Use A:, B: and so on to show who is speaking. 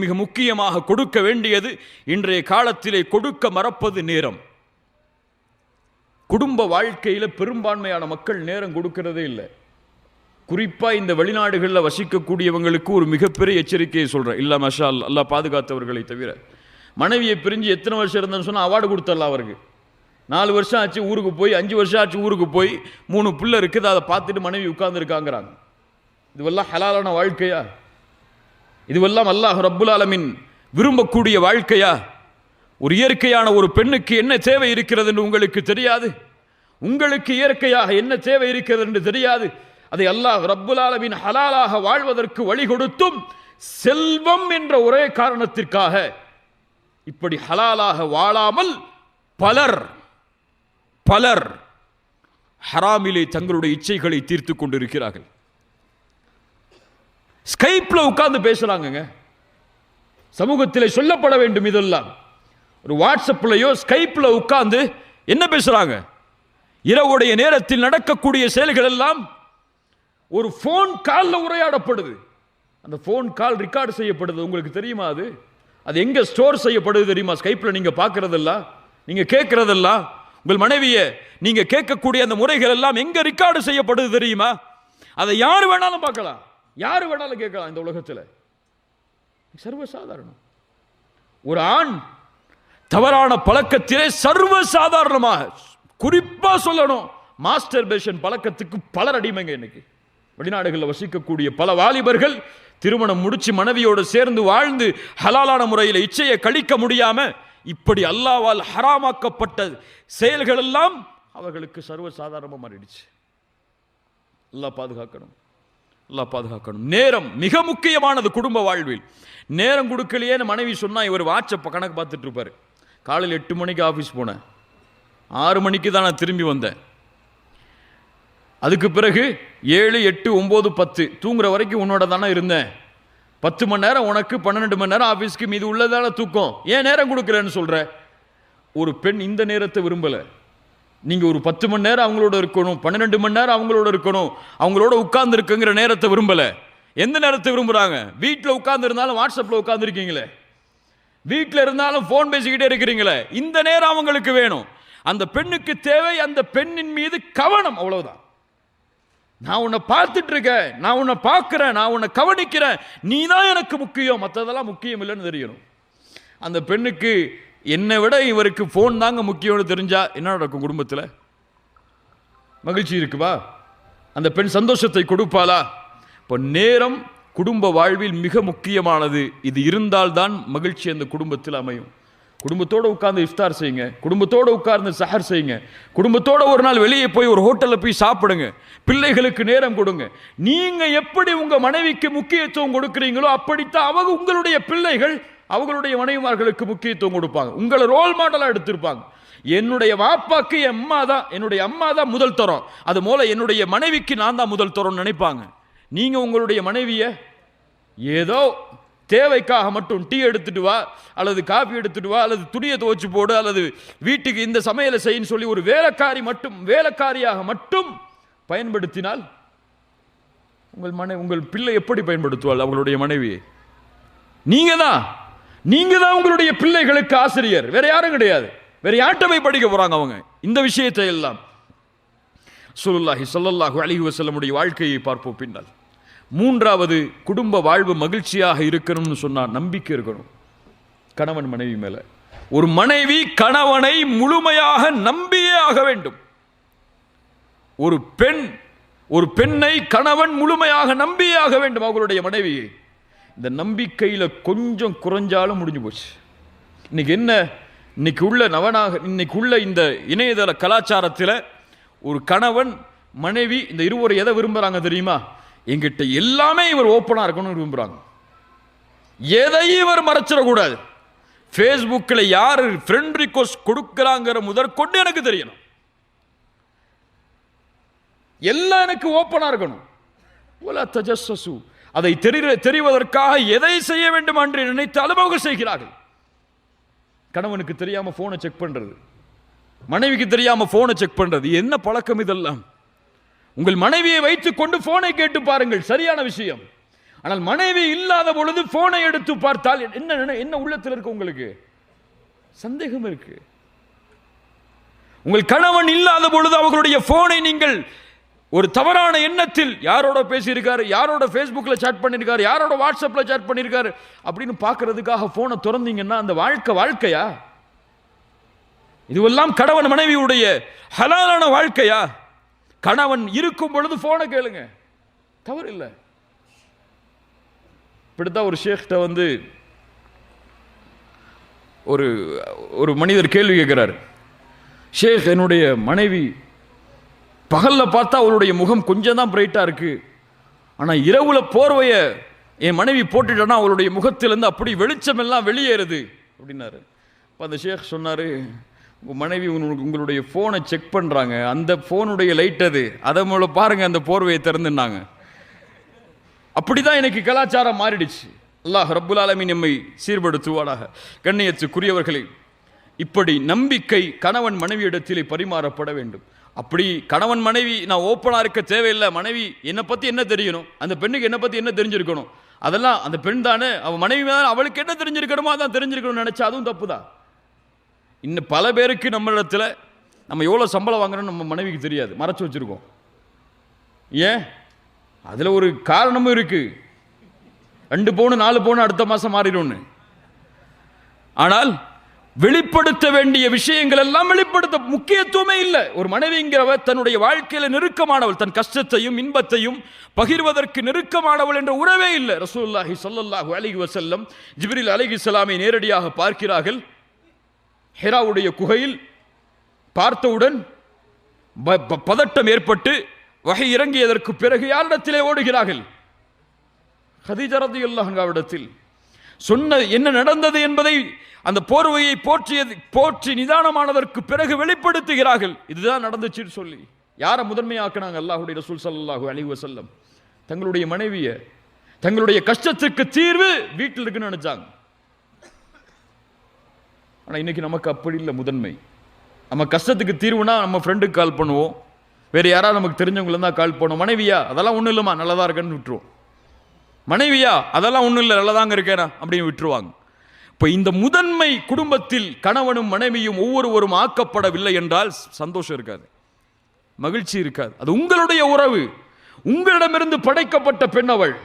A: மிக முக்கியமாக கொடுக்க வேண்டியது இன்றைய காலத்திலே கொடுக்க மறப்பது நேரம். குடும்ப வாழ்க்கையில் பெரும்பான்மையான மக்கள் நேரம் கொடுக்கிறதே இல்லை. குறிப்பாக இந்த வெளிநாடுகளில் வசிக்கக்கூடியவங்களுக்கு ஒரு மிகப்பெரிய எச்சரிக்கையை சொல்கிறேன். இல்லை மஷா அல்லாஹ் பாதுகாத்தவர்களை தவிர, மனைவியை பிரிஞ்சு எத்தனை வருஷம் இருந்தேன்னு சொன்னால் அவார்டு கொடுத்துடலாம். அவருக்கு 4 வருஷம் ஆச்சு ஊருக்கு போய், 5 வருஷம் ஆச்சு ஊருக்கு போய், 3 பிள்ளை இருக்குது, அதை பார்த்துட்டு மனைவி உட்கார்ந்துருக்காங்கிறாங்க. இதுவெல்லாம் ஹலாலான வாழ்க்கையா? இதுவெல்லாம் அல்லாஹ் ரப்புல் ஆலமீன் விரும்பக்கூடிய வாழ்க்கையா? ஒரு இயற்கையான ஒரு பெண்ணுக்கு என்ன தேவை இருக்கிறது என்று உங்களுக்கு தெரியாது. உங்களுக்கு இயற்கையாக என்ன தேவை இருக்கிறது என்று தெரியாது. அதை அல்லாஹ் ரப்புல் ஆலமீன் ஹலாலாக வாழ்வதற்கு வழி கொடுத்தும் செல்வம் என்ற ஒரே காரணத்திற்காக இப்படி ஹலாலாக வாழாமல் பலர் ஹராமிலே தங்களுடைய இச்சைகளை தீர்த்து கொண்டிருக்கிறார்கள். ஸ்கைப்ல உட்கார்ந்து பேசுறாங்க. சமூகத்தில் சொல்லப்பட வேண்டும். இதெல்லாம் ஒரு வாட்ஸ்அப்லயோ ஸ்கைப்ல உட்கார்ந்து என்ன பேசுறாங்க? இரவுடைய நேரத்தில் நடக்கக்கூடிய செயல்கள் எல்லாம் ஒரு போன் கால்ல உரையாடப்படுது. அந்த போன் கால் ரெக்கார்டு செய்யப்படுது. உங்களுக்கு தெரியுமா? அது எங்க ஸ்டோர் செய்யப்படுது தெரியுமா? ஸ்கைப்ல நீங்க பார்க்கறதெல்லாம், நீங்க கேட்கறதெல்லாம், உங்கள் மனைவியை நீங்க கேட்கக்கூடிய அந்த முறைகள் எல்லாம் எங்க ரெக்கார்டு செய்யப்படுது தெரியுமா? அதை யாரு வேணாலும் பார்க்கலாம், யாரு வேணாலும் கேட்கலாம். இந்த உலகத்தில் சர்வசாதாரணம். ஒரு ஆண் தவறான பழக்கத்திலே சர்வசாதாரணமாக, குறிப்பா சொல்லணும், மாஸ்டர்பேஷன் பழக்கத்துக்கு பலர் அடிமைங்க. இன்னைக்கு வெளிநாடுகளில் வசிக்கக்கூடிய பல வாலிபர்கள் திருமணம் முடிச்சு மனைவியோடு சேர்ந்து வாழ்ந்து ஹலாலான முறையில் இச்சையை கழிக்க முடியாம இப்படி அல்லாஹ்வால் ஹராமாக்கப்பட்ட செயல்கள் எல்லாம் அவர்களுக்கு சர்வசாதாரணமாக மாறிடுச்சு. அல்லாஹ் பாதுகாக்கணும், அல்லாஹ் பாதுகாக்கணும். நேரம் மிக முக்கியமானது குடும்ப வாழ்வில். நேரம் கொடுக்கலையேன்னு மனைவி சொன்னா இவர் வாட்ஸ்அப்பை கணக்கு பார்த்துட்டு இருப்பாரு. காலையில் 8 மணிக்கு ஆஃபீஸ் போனேன், 6 மணிக்கு தான் நான் திரும்பி வந்தேன். அதுக்கு பிறகு 7, 8, 9, 10 தூங்குற வரைக்கும் உன்னோட தானே இருந்தேன். 10 மணி நேரம் உனக்கு, 12 மணி நேரம் ஆஃபீஸ்க்கு, மீது உள்ளதான தூக்கம். ஏன் நேரம் கொடுக்கலன்னு சொல்ற? ஒரு பெண் இந்த நேரத்தை விரும்பல. நீங்க ஒரு 10 மணி நேரம் அவங்களோட இருக்கணும், 12 மணி நேரம் அவங்களோட இருக்கணும், அவங்களோட உட்கார்ந்து இருக்குங்கிற நேரத்தை விரும்பல. எந்த நேரத்தை விரும்புறாங்க? வீட்டில் உட்கார்ந்து இருந்தாலும் வாட்ஸ்அப்ல உட்கார்ந்து இருக்கீங்களே, வீட்டில் இருந்தாலும் போன் பேசிக்கிட்டே இருக்கிறீங்களே, இந்த நேரம் அவங்களுக்கு வேணும். அந்த பெண்ணுக்கு தேவை அந்த பெண்ணின் மீது கவனம், அவ்வளவுதான். நான் உன்னை பார்த்துட்டு இருக்கேன், நான் உன்னை பார்க்கிறேன், நான் உன்னை கவனிக்கிறேன், நீ தான் எனக்கு முக்கியம், மற்றதெல்லாம் முக்கியம் இல்லைன்னு தெரியணும். அந்த பெண்ணுக்கு என்னை விட இவருக்கு போன் தாங்க முக்கியம்னு தெரிஞ்சா என்ன நடக்கும்? குடும்பத்தில் மகிழ்ச்சி இருக்குவா? அந்த பெண் சந்தோஷத்தை கொடுப்பாளா? இப்போ நேரம் குடும்ப வாழ்வில் மிக முக்கியமானது. இது இருந்தால்தான் மகிழ்ச்சி அந்த குடும்பத்தில் அமையும். குடும்பத்தோடு உட்கார்ந்து இஃப்தார் செய்யுங்க, குடும்பத்தோடு உட்கார்ந்து சஹர் செய்யுங்க, குடும்பத்தோடு ஒரு நாள் வெளியே போய் ஒரு ஹோட்டலில் போய் சாப்பிடுங்க, பிள்ளைகளுக்கு நேரம் கொடுங்க. நீங்க எப்படி உங்க மனைவிக்கு முக்கியத்துவம் கொடுக்கிறீங்களோ அப்படித்தான் அவங்க உங்களுடைய பிள்ளைகள் அவங்களுடைய மனைவிமார்களுக்கு முக்கியத்துவம் கொடுப்பாங்க. உங்களை ரோல் மாடலா எடுத்திருப்பாங்க. என்னுடைய வாப்பாக்கு என்னுடைய அம்மா தான் முதல் தரம், அது போல என்னுடைய மனைவிக்கு நான் தான் முதல் தரம் நினைப்பாங்க. நீங்க உங்களுடைய மனைவியை ஏதோ தேவைக்காக மட்டும் டீ எடுத்துட்டு வா, அல்லது காஃபி எடுத்துட்டு வா, அல்லது துணியை துவைச்சு போடு, அல்லது வீட்டுக்கு இந்த சமையலை செய்யன்னு சொல்லி ஒரு வேலைக்காரியாக மட்டும் பயன்படுத்தினால் உங்கள் பிள்ளை எப்படி பயன்படுத்துவாள் அவங்களுடைய மனைவியை? நீங்க தான் உங்களுடைய பிள்ளைகளுக்கு ஆசிரியர், வேற யாரும் கிடையாது. வேற யார்கிட்ட போய் படிக்க போறாங்க அவங்க இந்த விஷயத்தை எல்லாம்? ரசூலுல்லாஹி ஸல்லல்லாஹு அலைஹி வஸல்லமுடைய வாழ்க்கையை பார்ப்போம் பின்னால். 3வது, குடும்ப வாழ்வு மகிழ்ச்சியாக இருக்கணும்னு சொன்னா நம்பிக்கை இருக்கணும் கணவன் மனைவி மேல. ஒரு மனைவி கணவனை முழுமையாக நம்பியே ஆக வேண்டும். ஒரு பெண்ணை கணவன் முழுமையாக நம்பியே ஆக வேண்டும் அவங்களுடைய மனைவியை. இந்த நம்பிக்கையில கொஞ்சம் குறைஞ்சாலும் முடிஞ்சு போச்சு. இன்னைக்கு உள்ள இந்த இணையதள கலாச்சாரத்தில் ஒரு கணவன் மனைவி இந்த இருவரும் எதை விரும்புறாங்க தெரியுமா? எங்கிட்ட எல்லாமே இவர் ஓப்பனா இருக்கணும்னு விரும்புறாங்க. எதையும் இவர் மறைச்சிடக்கூடாது. ஃபேஸ்புக்கில் யார் ஃப்ரெண்ட் ரிக்வெஸ்ட் கொடுக்கிறாங்கிற முதற்கொண்டு எனக்கு தெரியணும். எல்லாம் எனக்கு ஓப்பனா இருக்கணும். அதை தெரிவதற்காக எதை செய்ய வேண்டும் என்று நினைத்தாலும் அவங்க செய்கிறார்கள். கணவனுக்கு தெரியாம போனை செக் பண்றது, மனைவிக்கு தெரியாம போனை செக் பண்றது, என்ன பழக்கம் இதெல்லாம்? உங்கள் மனைவியை வைத்துக் கொண்டு போனை கேட்டு பாருங்கள், சரியான விஷயம். ஆனால் மனைவி இல்லாத பொழுது போனை எடுத்து பார்த்தால் என்ன உள்ளத்தில் இருக்கு? உங்களுக்கு சந்தேகம் இருக்கு. உங்கள் கணவன் இல்லாத பொழுது அவர்களுடைய போனை நீங்கள் ஒரு தவறான எண்ணத்தில் யாரோட பேசியிருக்காரு, யாரோட ஃபேஸ்புக்கில் சாட் பண்ணியிருக்காரு, யாரோட வாட்ஸ்அப்பில் சாட் பண்ணியிருக்காரு அப்படின்னு பார்க்கறதுக்காக போனை திறந்தீங்கன்னா அந்த வாழ்க்கையா? இதுவெல்லாம் கணவன் மனைவியுடைய ஹலாலான வாழ்க்கையா? கணவன் இருக்கும் பொழுது போனை கேளுங்க, தவறு இல்லை. இப்படித்தான் ஒரு ஷேக்கிட்ட வந்து ஒரு மனிதர் கேள்வி கேட்கிறார். ஷேக், என்னுடைய மனைவி பகல்ல பார்த்தா அவளுடைய முகம் கொஞ்சம் தான் பிரைட்டா இருக்கு, ஆனா இரவுல போர்வைய என் மனைவி போட்டுட்டா அவளுடைய முகத்திலிருந்து அப்படி வெளிச்சம் எல்லாம் வெளியேறுது அப்படின்னாரு. அந்த ஷேக் சொன்னாரு, உங்க மனைவி உங்களுடைய போனை செக் பண்றாங்க, அந்த போனுடைய லைட் அதை மூல பாருங்க, அந்த போர்வையை திறந்துனாங்க. அப்படிதான் எனக்கு கலாச்சாரம் மாறிடுச்சு. அல்லாஹ் ரப்புல் ஆலமீன் நம்மை சீர்படுத்துவானாக. கண்ணியத்துக்குரியவர்களே, இப்படி நம்பிக்கை கணவன் மனைவியிடத்திலே பரிமாறப்பட வேண்டும். அப்படி கணவன் மனைவி நான் ஓப்பனா இருக்க தேவையில்லை, மனைவி என்னை பத்தி என்ன தெரியணும், அந்த பெண்ணுக்கு என்னை பத்தி என்ன தெரிஞ்சிருக்கணும், அதெல்லாம் அந்த பெண் தானே, அவன் மனைவி தான், அவளுக்கு என்ன தெரிஞ்சிருக்கணுமோ அதான் தெரிஞ்சிருக்கணும்னு நினைச்சா அதுவும் தப்பு தான். இன்னும் பல பேருக்கு நம்ம இடத்துல நம்ம எவ்வளோ சம்பளம் வாங்குறோம்னு நம்ம மனைவிக்கு தெரியாது, மறைச்சு வச்சிருக்கோம். ஏன்? அதுல ஒரு காரணமும் இருக்கு. 2 பவுன் 4 பவுன் அடுத்த மாசம் மாறிடும்னு. ஆனால் வெளிப்படுத்த வேண்டிய விஷயங்கள் எல்லாம் வெளிப்படுத்த முக்கியத்துவமே இல்லை. ஒரு மனைவிங்கிறவர் தன்னுடைய வாழ்க்கையில நெருக்கமானவள், தன் கஷ்டத்தையும் இன்பத்தையும் பகிர்வதற்கு நெருக்கமானவள் என்ற உறவே இல்லை. ரசூலுல்லாஹி ஸல்லல்லாஹு அலைஹி வஸல்லம் ஜிப்ரீல் அலைஹிஸ்ஸலாமை நேரடியாக பார்க்கிறார்கள். ஹிராவுடைய குகையில் பார்த்தவுடன் பதட்டம் ஏற்பட்டு வஹி இறங்கியதற்கு பிறகு யாரிடத்திலே ஓடுகிறார்கள்? கதீஜா ரலியல்லாஹு அன்ஹாவிடத்தில். சொன்ன என்ன நடந்தது என்பதை அந்த போர்வையை போற்றி நிதானமானதற்கு பிறகு வெளிப்படுத்துகிறார்கள். இதுதான் நடந்துச்சுன்னு சொல்லி யாரை முதன்மையாக்குனாங்க? அல்லாஹ்வுடைய ரசூல் ஸல்லல்லாஹு அலைஹி வஸல்லம் தங்களுடைய மனைவியை, தங்களுடைய கஷ்டத்துக்கு தீர்வு வீட்டில் இருக்குன்னு நினைச்சாங்க. ஆனால் இன்னைக்கு நமக்கு அப்படி இல்லை முதன்மை. நம்ம கஷ்டத்துக்கு தீர்வுனா நம்ம ஃப்ரெண்டுக்கு கால் பண்ணுவோம், வேறு யாராவது நமக்கு தெரிஞ்சவங்கள தான் கால் பண்ணுவோம். மனைவியா அதெல்லாம் ஒன்றும் இல்லைம்மா நல்லதா இருக்கேன்னு விட்டுருவோம். மனைவியா அதெல்லாம் ஒன்றும் இல்லை நல்லதாங்க இருக்கேனா அப்படின்னு விட்டுருவாங்க. இப்போ இந்த முதன்மை குடும்பத்தில் கணவனும் மனைவியும் ஒவ்வொருவரும் ஆக்கப்படவில்லை என்றால் சந்தோஷம் இருக்காது, மகிழ்ச்சி இருக்காது. அது உங்களுடைய உறவு, உங்களிடமிருந்து படைக்கப்பட்ட பெண் அவள்.